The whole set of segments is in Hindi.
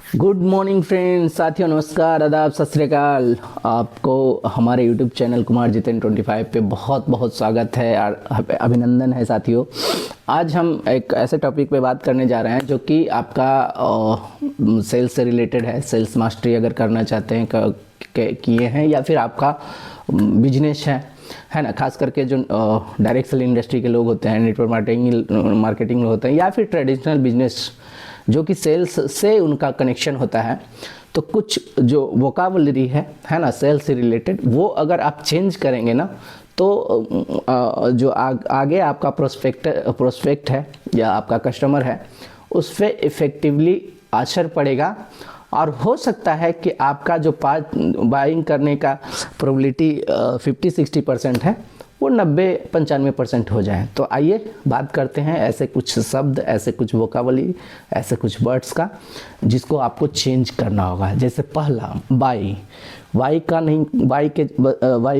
गुड मॉर्निंग फ्रेंड्स, साथियों नमस्कार, आदाब, सत श्री अकाल। आपको हमारे यूट्यूब चैनल कुमार जितेन 25 पे बहुत बहुत स्वागत है और अभिनंदन है साथियों। आज हम एक ऐसे टॉपिक पे बात करने जा रहे हैं जो कि आपका सेल्स से रिलेटेड है। सेल्स मास्टरी अगर करना चाहते हैं किए हैं या फिर आपका बिजनेस है ना, खास करके जो डायरेक्ट सेल इंडस्ट्री के लोग होते हैं, नेटवर्क मार्केटिंग होते हैं या फिर ट्रेडिशनल बिजनेस जो कि सेल्स से उनका कनेक्शन होता है, तो कुछ जो वोकाबुलरी है ना सेल्स से रिलेटेड, वो अगर आप चेंज करेंगे ना तो जो आगे आपका प्रोस्पेक्ट है या आपका कस्टमर है उस पर इफ़ेक्टिवली असर पड़ेगा और हो सकता है कि आपका जो बाइंग करने का प्रोबेबिलिटी 50-60% है वो 90-95% हो जाए। तो आइए बात करते हैं ऐसे कुछ शब्द, ऐसे कुछ वोकाबुलरी, ऐसे कुछ वर्ड्स का जिसको आपको चेंज करना होगा। जैसे पहला बाई, वाई का नहीं, वाई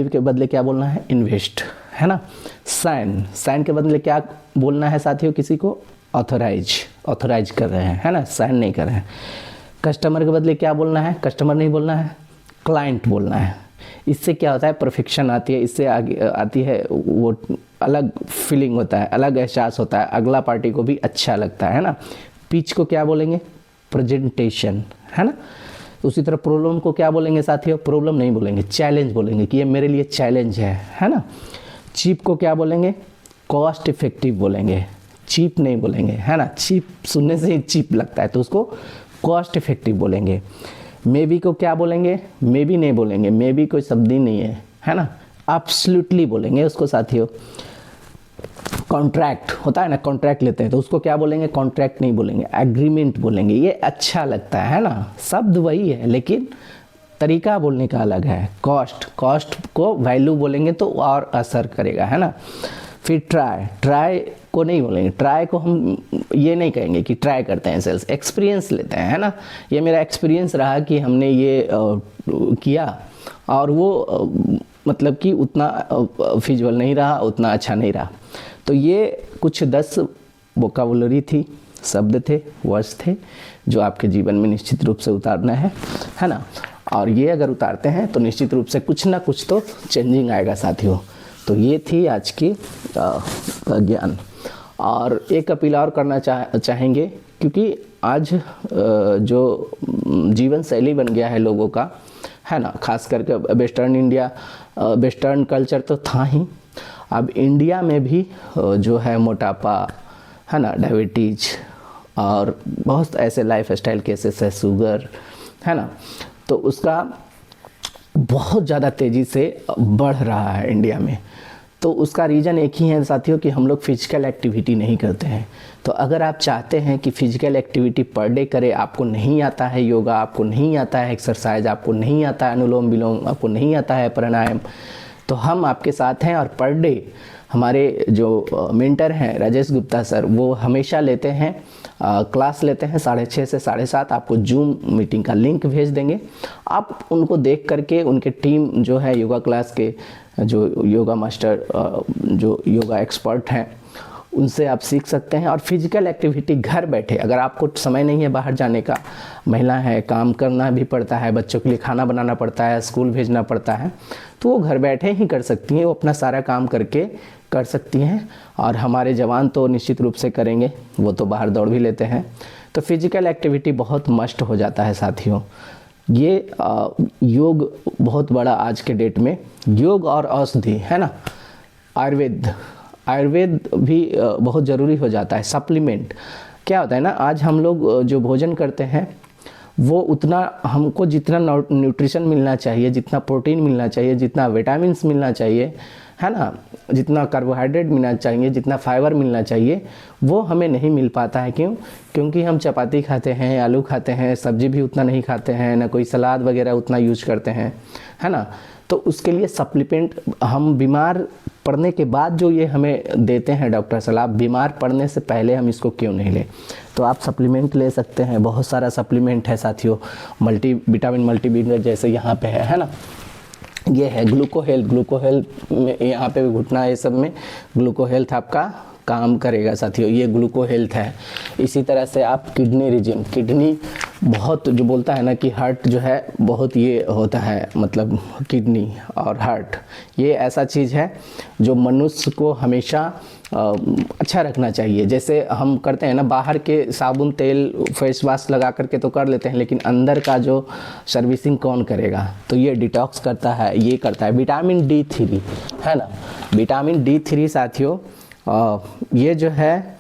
के बदले क्या बोलना है? इन्वेस्ट, है ना। साइन के बदले क्या बोलना है साथियों? किसी को ऑथराइज कर रहे हैं, है ना, साइन नहीं कर रहे हैं। कस्टमर के बदले क्या बोलना है? कस्टमर नहीं बोलना है, क्लाइंट बोलना है। इससे क्या होता है? परफेक्शन आती है, इससे आगे आती है वो अलग फीलिंग होता है, अलग एहसास होता है, अगला पार्टी को भी अच्छा लगता है ना। पिच को क्या बोलेंगे? प्रेजेंटेशन, है ना। उसी तरह प्रॉब्लम को क्या बोलेंगे साथियों? प्रॉब्लम नहीं बोलेंगे, चैलेंज बोलेंगे कि ये मेरे लिए चैलेंज है ना। चीप को क्या बोलेंगे? कॉस्ट इफेक्टिव बोलेंगे, चीप नहीं बोलेंगे, है ना। चीप सुनने से ही चीप लगता है तो उसको कॉस्ट इफेक्टिव बोलेंगे। मे बी को क्या बोलेंगे? मे बी नहीं बोलेंगे, मे बी कोई शब्द ही नहीं है ना। एब्सोल्युटली बोलेंगे उसको साथियों। कॉन्ट्रैक्ट होता है ना, कॉन्ट्रैक्ट लेते हैं तो उसको क्या बोलेंगे? कॉन्ट्रैक्ट नहीं बोलेंगे, एग्रीमेंट बोलेंगे। ये अच्छा लगता है ना, शब्द वही है लेकिन तरीका बोलने का अलग है। कॉस्ट को वैल्यू बोलेंगे तो और असर करेगा, है ना। फिर ट्राई को नहीं बोलेंगे, ट्राई को हम ये नहीं कहेंगे कि ट्राई करते हैं सेल्स, एक्सपीरियंस लेते हैं, है ना। ये मेरा एक्सपीरियंस रहा कि हमने ये किया और वो मतलब कि उतना फिजिबल नहीं रहा, उतना अच्छा नहीं रहा। तो ये कुछ 10 वोकाबुलरी थी, शब्द थे, वर्ड्स थे जो आपके जीवन में निश्चित रूप से उतारना है ना। और ये अगर उतारते हैं तो निश्चित रूप से कुछ ना कुछ तो चेंजिंग आएगा साथियों। तो ये थी आज की ज्ञान। और एक अपील और करना चाहेंगे क्योंकि आज जो जीवन शैली बन गया है लोगों का, है ना, खास करके वेस्टर्न कल्चर तो था ही, अब इंडिया में भी जो है मोटापा, है ना, डायबिटीज और बहुत ऐसे लाइफ स्टाइल केसेस है, शुगर, है ना, तो उसका बहुत ज़्यादा तेज़ी से बढ़ रहा है इंडिया में। तो उसका रीज़न एक ही है साथियों कि हम लोग फिजिकल एक्टिविटी नहीं करते हैं। तो अगर आप चाहते हैं कि फिजिकल एक्टिविटी पर डे करें, आपको नहीं आता है योगा, आपको नहीं आता है एक्सरसाइज, आपको नहीं आता है अनुलोम विलोम, आपको नहीं आता है प्राणायाम, तो हम आपके साथ हैं। और पर डे हमारे जो मेंटर हैं राजेश गुप्ता सर, वो हमेशा लेते हैं क्लास लेते हैं 6:30 से 7:30। आपको जूम मीटिंग का लिंक भेज देंगे, आप उनको देख करके उनके टीम जो है योगा क्लास के जो योगा मास्टर, जो योगा एक्सपर्ट हैं, उनसे आप सीख सकते हैं। और फिजिकल एक्टिविटी घर बैठे, अगर आपको समय नहीं है बाहर जाने का, महिला है, काम करना भी पड़ता है, बच्चों के लिए खाना बनाना पड़ता है, स्कूल भेजना पड़ता है, तो वो घर बैठे ही कर सकती हैं, वो अपना सारा काम करके कर सकती हैं। और हमारे जवान तो निश्चित रूप से करेंगे, वो तो बाहर दौड़ भी लेते हैं। तो फिजिकल एक्टिविटी बहुत मस्ट हो जाता है साथियों। ये योग बहुत बड़ा आज के डेट में, योग और औषधि, है ना, आयुर्वेद भी बहुत ज़रूरी हो जाता है। सप्लीमेंट क्या होता है ना, आज हम लोग जो भोजन करते हैं वो उतना हमको जितना न्यूट्रिशन मिलना चाहिए, जितना प्रोटीन मिलना चाहिए, जितना विटामिन्स मिलना चाहिए, है ना, जितना कार्बोहाइड्रेट मिलना चाहिए, जितना फाइबर मिलना चाहिए, वो हमें नहीं मिल पाता है। क्यों? क्योंकि हम चपाती खाते हैं, आलू खाते हैं, सब्जी भी उतना नहीं खाते हैं, ना कोई सलाद वगैरह उतना यूज करते हैं, है ना। तो उसके लिए सप्लीमेंट हम बीमार पड़ने के बाद जो ये हमें देते हैं डॉक्टर सलाह, बीमार पड़ने से पहले हम इसको क्यों नहीं लें? तो आप सप्लीमेंट ले सकते हैं, बहुत सारा सप्लीमेंट है साथियों, मल्टीविटामिन जैसे यहाँ पे है ना, ये है ग्लूको हेल्थ में, यहाँ पे भी घुटना ये सब में ग्लूको हेल्थ आपका काम करेगा साथियों, ये ग्लूको हेल्थ है। इसी तरह से आप किडनी रिजिम, किडनी बहुत जो बोलता है ना कि हार्ट जो है बहुत ये होता है, मतलब किडनी और हार्ट ये ऐसा चीज़ है जो मनुष्य को हमेशा अच्छा रखना चाहिए। जैसे हम करते हैं ना, बाहर के साबुन तेल फेस वॉश लगा करके तो कर लेते हैं, लेकिन अंदर का जो सर्विसिंग कौन करेगा? तो ये डिटॉक्स करता है, ये करता है। विटामिन D3 है ना, विटामिन D3 साथियों ये जो है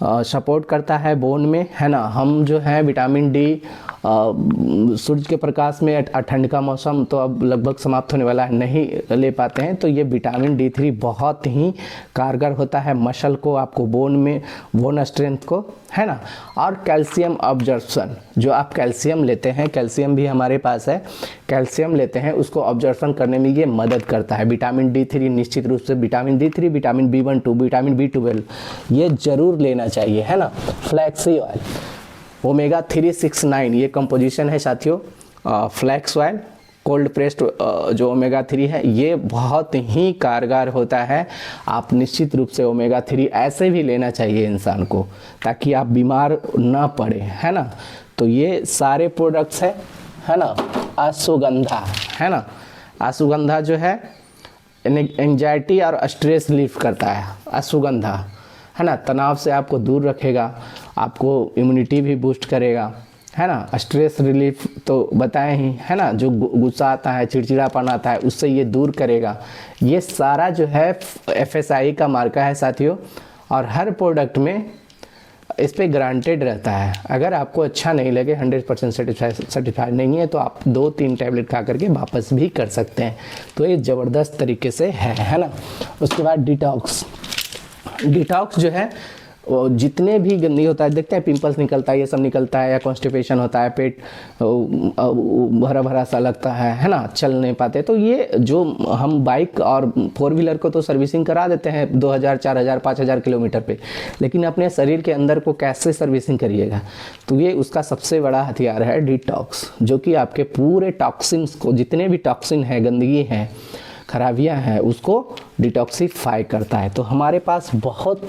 सपोर्ट करता है बोन में, है ना। हम जो है विटामिन डी सूरज के प्रकाश में, ठंड का मौसम तो अब लगभग समाप्त होने वाला है, नहीं ले पाते हैं, तो ये विटामिन D3 बहुत ही कारगर होता है मसल को, आपको बोन में, बोन स्ट्रेंथ को, है ना। और कैल्शियम ऑब्जर्प्शन, जो आप कैल्शियम लेते हैं, कैल्शियम भी हमारे पास है, कैल्शियम लेते हैं उसको ऑब्जर्प्शन करने में ये मदद करता है। विटामिन D3 निश्चित रूप से, vitamin D3, vitamin B12, vitamin B12 ये ज़रूर लेना चाहिए, है ना। फ्लैक्सी ऑयल, ओमेगा 369 ये कंपोजिशन है साथियों। फ्लैक्स ऑयल कोल्ड प्रेस्ड जो ओमेगा 3 है ये बहुत ही कारगर होता है। आप निश्चित रूप से ओमेगा 3 ऐसे भी लेना चाहिए इंसान को, ताकि आप बीमार ना पड़े, है ना। तो ये सारे प्रोडक्ट्स है ना। अश्वगंधा, है ना, अश्वगंधा जो है एंजाइटी और स्ट्रेस रिलीफ करता है अश्वगंधा, है ना। तनाव से आपको दूर रखेगा, आपको इम्यूनिटी भी बूस्ट करेगा, है ना। स्ट्रेस रिलीफ तो बताएं ही, है ना, जो गुस्सा आता है, चिड़चिड़ापन आता है, उससे ये दूर करेगा। ये सारा जो है FSI का मार्का है साथियों, और हर प्रोडक्ट में इस पे ग्रांटेड रहता है। अगर आपको अच्छा नहीं लगे, 100% सर्टिफाइड नहीं है, तो आप 2-3 टैबलेट खा करके वापस भी कर सकते हैं। तो ये ज़बरदस्त तरीके से है ना। उसके बाद डिटॉक्स, डिटॉक्स जो है वो जितने भी गंदगी होता है, देखते हैं पिंपल्स निकलता है, ये सब निकलता है, या कॉन्स्टिपेशन होता है, पेट भरा भरा सा लगता है ना, चल नहीं पाते, तो ये जो हम बाइक और 4 व्हीलर को तो सर्विसिंग करा देते हैं 2000, 4000, 5000 किलोमीटर पे, लेकिन अपने शरीर के अंदर को कैसे सर्विसिंग करिएगा? तो ये उसका सबसे बड़ा हथियार है डिटॉक्स, जो कि आपके पूरे टॉक्सिन्स को, जितने भी टॉक्सिन है, गंदगी है, खराबियां हैं, उसको डिटॉक्सिफाई करता है। तो हमारे पास बहुत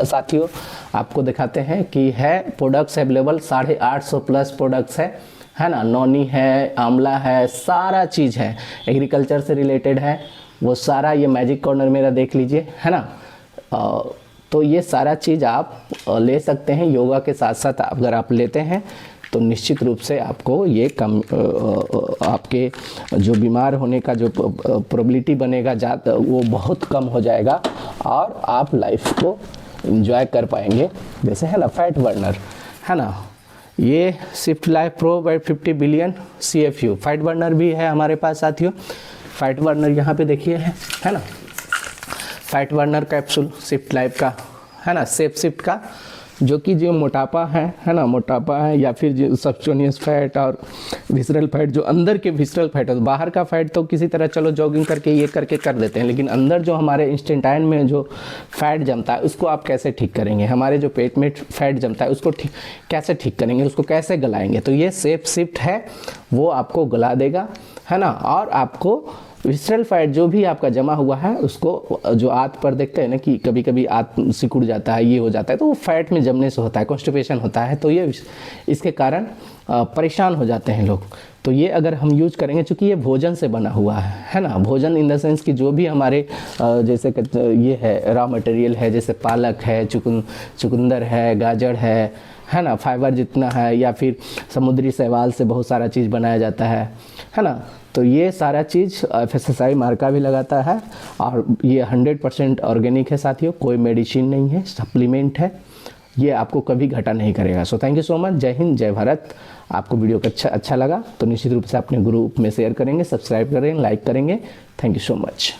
साथियों आपको दिखाते हैं कि है प्रोडक्ट्स अवेलेबल, 850 प्लस प्रोडक्ट्स है ना। नॉनी है, आंवला है, सारा चीज़ है, एग्रीकल्चर से रिलेटेड है वो सारा। ये मैजिक कॉर्नर मेरा देख लीजिए, है ना। तो ये सारा चीज़ आप ले सकते हैं। योगा के साथ साथ अगर आप लेते हैं तो निश्चित रूप से आपको ये कम आपके जो बीमार होने का जो प्रोबेबिलिटी बनेगा वो बहुत कम हो जाएगा, और आप लाइफ को एंजॉय कर पाएंगे। जैसे है ना फैट बर्नर, है ना, ये Swift life pro 50 billion CFU fat burner भी है हमारे पास साथियों। फैट बर्नर यहाँ पे देखिए है ना, fat burner capsule Swift life का, है ना, सेफ शिफ्ट का, जो कि जो मोटापा है ना, मोटापा है या फिर जो सब्सटोनियस फैट और विसरल फैट, जो अंदर के विसरल फैट है, बाहर का फैट तो किसी तरह चलो जॉगिंग करके ये करके कर देते हैं, लेकिन अंदर जो हमारे इंस्टेंटाइन में जो फैट जमता है उसको आप कैसे ठीक करेंगे? हमारे जो पेट में फैट जमता है उसको कैसे ठीक करेंगे, उसको कैसे गलाएंगे? तो ये सेफ शिफ्ट है, वो आपको गला देगा, है ना। और आपको विसरल फैट जो भी आपका जमा हुआ है उसको, जो आंत पर देखते हैं ना कि कभी कभी आंत सिकुड़ जाता है, ये हो जाता है, तो वो फैट में जमने से होता है, कॉन्स्टिपेशन होता है, तो ये इसके कारण परेशान हो जाते हैं लोग। तो ये अगर हम यूज करेंगे, चूँकि ये भोजन से बना हुआ है ना, भोजन इन द सेंस कि जो भी हमारे जैसे ये है रॉ मटेरियल है, जैसे पालक है, चुकंदर है, गाजर है ना, फाइबर जितना है, या फिर समुद्री शैवाल से बहुत सारा चीज़ बनाया जाता है ना। तो ये सारा चीज़ FSSAI मार्का भी लगाता है, और ये 100% ऑर्गेनिक है साथियों, कोई मेडिसिन नहीं है, सप्लीमेंट है, ये आपको कभी घाटा नहीं करेगा। So thank you so much, जय हिंद, जय भारत। आपको वीडियो का अच्छा लगा तो निश्चित रूप से अपने ग्रुप में शेयर करेंगे, सब्सक्राइब करेंगे, लाइक करेंगे। Thank you so much.